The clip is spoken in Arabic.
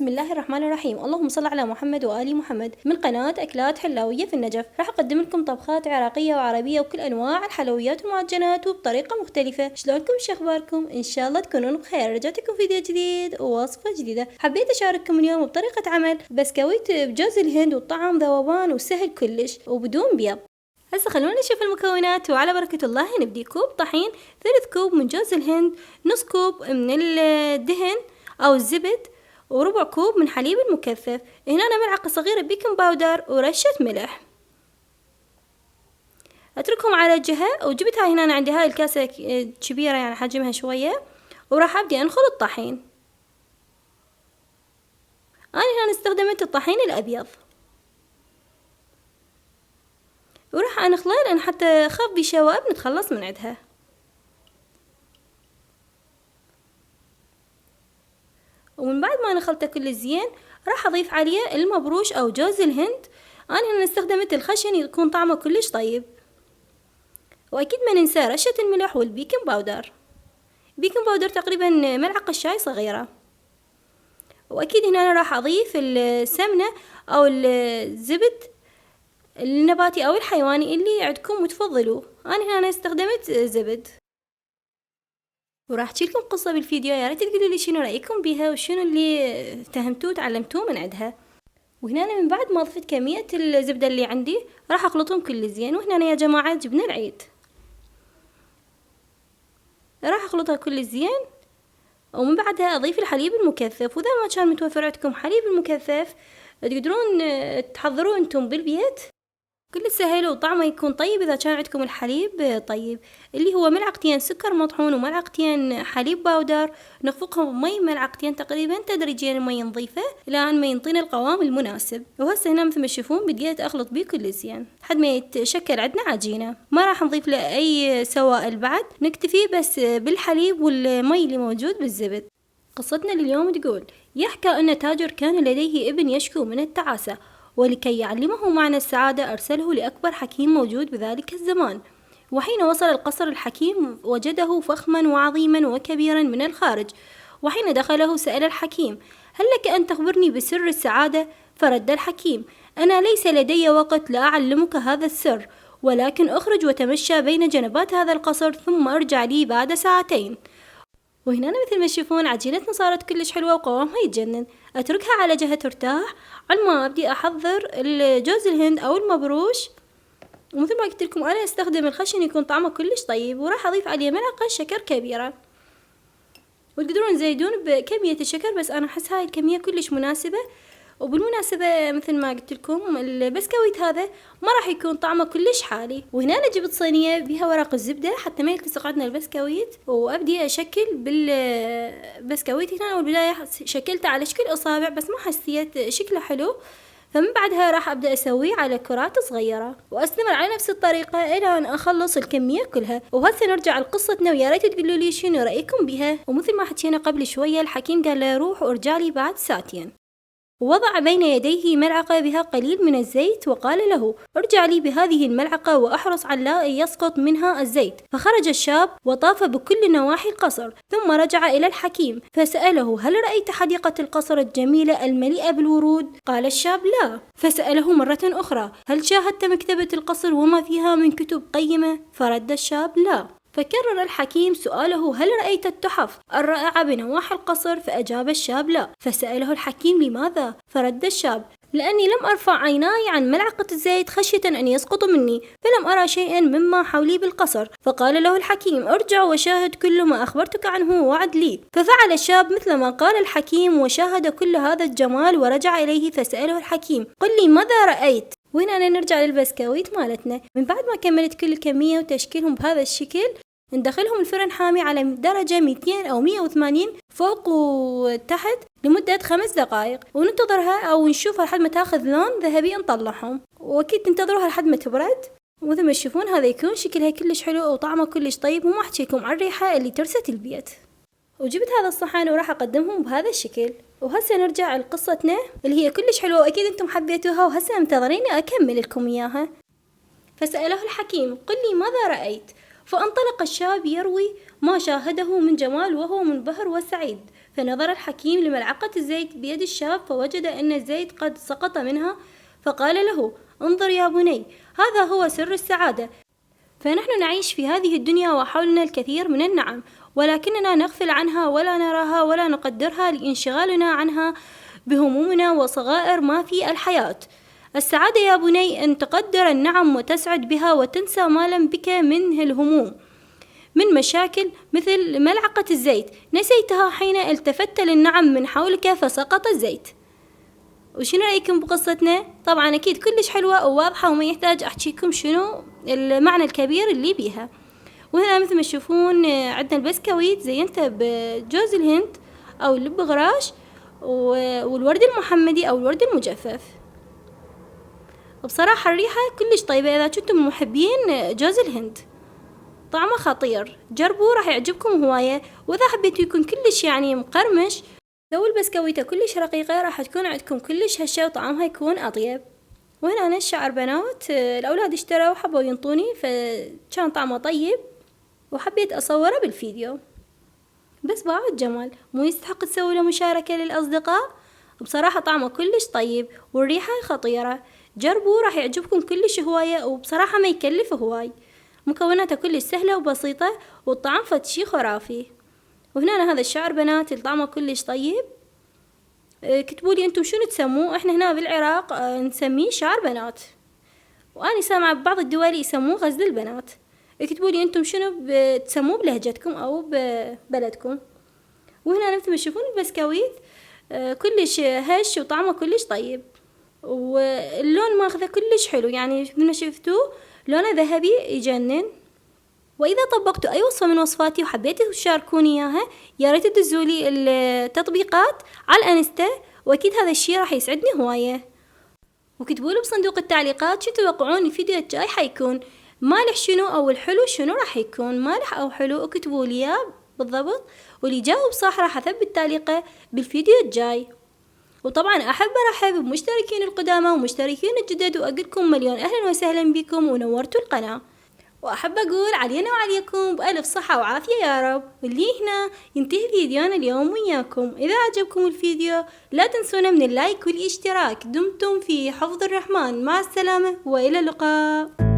بسم الله الرحمن الرحيم. اللهم صل على محمد وآل محمد. من قناة أكلات حلاوية في النجف راح أقدم لكم طبخات عراقية وعربية وكل أنواع الحلويات والمعجنات وبطريقة مختلفة. شلونكم؟ شو أخباركم؟ إن شاء الله تكونون بخير. رجعت لكم فيديو جديد ووصفة جديدة. حبيت أشارككم اليوم بطريقة عمل بسكويت بجوز الهند، والطعم ذوبان وسهل كلش وبدون بيض. هسه خلونا نشوف المكونات وعلى بركة الله نبدي. كوب طحين، 3 كوب من جوز الهند، نص كوب من الدهن أو الزبد، وربع كوب من حليب المكثف. هنا أنا ملعقة صغيرة بيكنج باودر ورشة ملح. أتركهم على جهة. وجبت هاي هنا أنا عندي هاي الكاسة كبيرة يعني حجمها شوية، وراح أبدي أنخل الطحين. أنا هنا استخدمت الطحين الأبيض، وراح أنخله لأن حتى خف بشوائب نتخلص من عندها. ومن بعد ما نخلته كل زين راح أضيف عليه المبروش أو جوز الهند. أنا هنا استخدمت الخشن يكون طعمه كلش طيب. وأكيد ما ننسى رشة الملح والبيكنج باودر. بيكنج باودر تقريبا ملعقة شاي صغيرة. وأكيد هنا أنا راح أضيف السمنة أو الزبد النباتي أو الحيواني اللي عندكم وتفضلوه. أنا هنا استخدمت زبد. وراح أحكي لكم قصة بالفيديو، يا ريت تقولوا لي شنو رأيكم بيها وشنو اللي فهمتوه وتعلمتوه من عندها. وهنا أنا من بعد ما ضفت كمية الزبدة اللي عندي راح أخلطهم كل زين. وهنا أنا يا جماعة جبنا العيد، راح أخلطها كل زين. ومن بعدها أضيف الحليب المكثف. وإذا ما كان متوفر عندكم حليب المكثف تقدرون تحضروه أنتم بالبيت، كل سهل وطعمه يكون طيب. إذا كان عندكم الحليب طيب، اللي هو ملعقتين سكر مطحون وملعقتين حليب باودر، نخفقهم بمي ملعقتين تقريبا تدريجيا، المي نضيفه لأن ما ينطينا القوام المناسب. وهسه هنا مثل ما تشوفون بديت أخلط بيه كل زين لحد ما يتشكل عندنا عجينة. ما راح نضيف له أي سوائل بعد، نكتفي بس بالحليب والمي اللي موجود بالزبد. قصتنا لليوم تقول: يحكى أن تاجر كان لديه ابن يشكو من التعاسة، ولكي يعلمه معنى السعادة أرسله لأكبر حكيم موجود بذلك الزمان. وحين وصل القصر الحكيم وجده فخما وعظيما وكبيرا من الخارج. وحين دخله سأل الحكيم: هل لك أن تخبرني بسر السعادة؟ فرد الحكيم: أنا ليس لدي وقت لأعلمك هذا السر، ولكن أخرج وتمشى بين جنبات هذا القصر ثم أرجع لي بعد ساعتين. وهنا أنا مثل ما تشوفون عجينتنا صارت كلش حلوة وقوامها يتجنن. أتركها على جهة ترتاح على ما أبدي أحضر الجوز الهند أو المبروش. ومثل ما قلت لكم أنا أستخدم الخشن يكون طعمه كلش طيب، وراح أضيف عليه ملعقة شكر كبيرة. وتقدرون تزيدون بكمية الشكر، بس أنا أحس هاي الكمية كلش مناسبة. وبالمناسبة مثل ما قلت لكم البسكويت هذا ما راح يكون طعمه كلش حالي. وهنا أنا جبت صينية بها ورق الزبدة حتى ما يلتصق عندنا البسكويت، وأبدي أشكل بالبسكويت. هنا أول بداية شكلته على شكل أصابع بس ما حسيت شكله حلو، فمن بعدها راح أبدأ أسويه على كرات صغيرة وأستمر على نفس الطريقة إلى أن أخلص الكمية كلها. وهسه نرجع لقصتنا، ويا ريت تقولوا لي شنو رأيكم بها. ومثل ما حكينا قبل شوية الحكيم قال له روح وارجع لي بعد ساعتين. ووضع بين يديه ملعقة بها قليل من الزيت وقال له: ارجع لي بهذه الملعقة وأحرص على لا يسقط منها الزيت. فخرج الشاب وطاف بكل نواحي القصر، ثم رجع إلى الحكيم فسأله: هل رأيت حديقة القصر الجميلة المليئة بالورود؟ قال الشاب: لا. فسأله مرة أخرى: هل شاهدت مكتبة القصر وما فيها من كتب قيمة؟ فرد الشاب: لا. فكرر الحكيم سؤاله: هل رأيت التحف الرائعة بنواحي القصر؟ فأجاب الشاب: لا. فسأله الحكيم: لماذا؟ فرد الشاب: لأني لم أرفع عيناي عن ملعقة الزيت خشية أن يسقط مني، فلم أرى شيئا مما حولي بالقصر. فقال له الحكيم: ارجع وشاهد كل ما أخبرتك عنه ووعد لي. ففعل الشاب مثل ما قال الحكيم وشاهد كل هذا الجمال ورجع إليه. فسأله الحكيم: قل لي ماذا رأيت؟ وهنا أنا نرجع للبسكويت مالتنا. من بعد ما كملت كل الكمية وتشكيلهم بهذا الشكل، ندخلهم الفرن حامي على درجة 200 أو 180 فوق وتحت لمدة 5 دقائق، وننتظرها أو نشوفها لحد ما تاخذ لون ذهبي نطلعهم. وأكيد تنتظروها لحد ما تبرد. ومثل ما تشوفون هذا يكون شكلها كلش حلو وطعمه كلش طيب، وما أحكيكم عن الريحة اللي ترست البيت. وجبت هذا الصحن وراح أقدمهم بهذا الشكل. وهسه نرجع لقصتنا اللي هي كلش حلوة وأكيد أنتم حبيتوها، وهسه منتظريني أكمل لكم إياها. فسأله الحكيم: قل لي ماذا رأيت؟ فانطلق الشاب يروي ما شاهده من جمال وهو منبهر وسعيد. فنظر الحكيم لملعقة الزيت بيد الشاب فوجد أن الزيت قد سقط منها، فقال له: انظر يا بني، هذا هو سر السعادة. فنحن نعيش في هذه الدنيا وحولنا الكثير من النعم، ولكننا نغفل عنها ولا نراها ولا نقدرها لانشغالنا عنها بهمومنا وصغائر ما في الحياة. السعادة يا بني أن تقدر النعم وتسعد بها وتنسى ما لم بك منه الهموم من مشاكل مثل ملعقة الزيت، نسيتها حين التفت للنعم من حولك فسقط الزيت. وشنو رأيكم بقصتنا؟ طبعا أكيد كلش حلوة وواضحة وما يحتاج أحكيكم شنو المعنى الكبير اللي بيها. وهنا مثل ما تشوفون عندنا البسكويت زينته بجوز الهند أو البغراش والورد المحمدي أو الورد المجفف. وبصراحة الريحة كلش طيبة إذا كنتم محبين جوز الهند، طعمه خطير، جربوه راح يعجبكم هواية. وإذا حبيتوا يكون كلش يعني مقرمش، لو البسكويتة كلش رقيقة راح تكون عندكم كلش هشة وطعمها يكون أطيب. وهنا أنا الشعر بنات الأولاد اشتروا وحبوا ينطوني فكان طعمه طيب وحبيت أصوره بالفيديو. بس بعد جمال مو يستحق تسوي له مشاركة للأصدقاء؟ بصراحة طعمه كلش طيب والريحة خطيرة، جربوه راح يعجبكم كلش هواية. وبصراحة ما يكلف هواي، مكوناته كلش سهلة وبسيطة والطعم فتشي خرافي. وهنا أنا هذا الشعر بنات طعمه كلش طيب. كتبوا لي انتم شنو تسموه. احنا هنا بالعراق نسميه شعر بنات، واني سامعة ببعض الدول يسموه غزل البنات. اكتبوا لي انتم شنو بتسموه بلهجتكم او ببلدكم. وهنا مثل ما تشوفون البسكويت كلش هش وطعمه كلش طيب، واللون ماخذه كلش حلو، يعني مثل ما شفتوه لونه ذهبي يجنن. وإذا طبقتوا أي وصفة من وصفاتي وحبيتوا تشاركوني إياها، يا ريت تدزولي التطبيقات على الانستا، وأكيد هذا الشي راح يسعدني هواية. وكتبولي بصندوق التعليقات شو تتوقعون الفيديو الجاي حيكون، مالح شنو أو الحلو شنو راح يكون، مالح أو حلو، وكتبولي إياه بالضبط، واللي جاوب صح راح أثبت تعليقه بالفيديو الجاي. وطبعا أحب أرحب بمشتركين القدامى ومشتركين الجدد وأقولكم مليون أهلا وسهلا بكم ونورتوا القناة. وأحب أقول علينا وعليكم بألف صحة وعافية يا رب. واللي هنا ينتهي فيديونا اليوم وياكم. إذا عجبكم الفيديو لا تنسونا من اللايك والاشتراك. دمتم في حفظ الرحمن، مع السلامة وإلى اللقاء.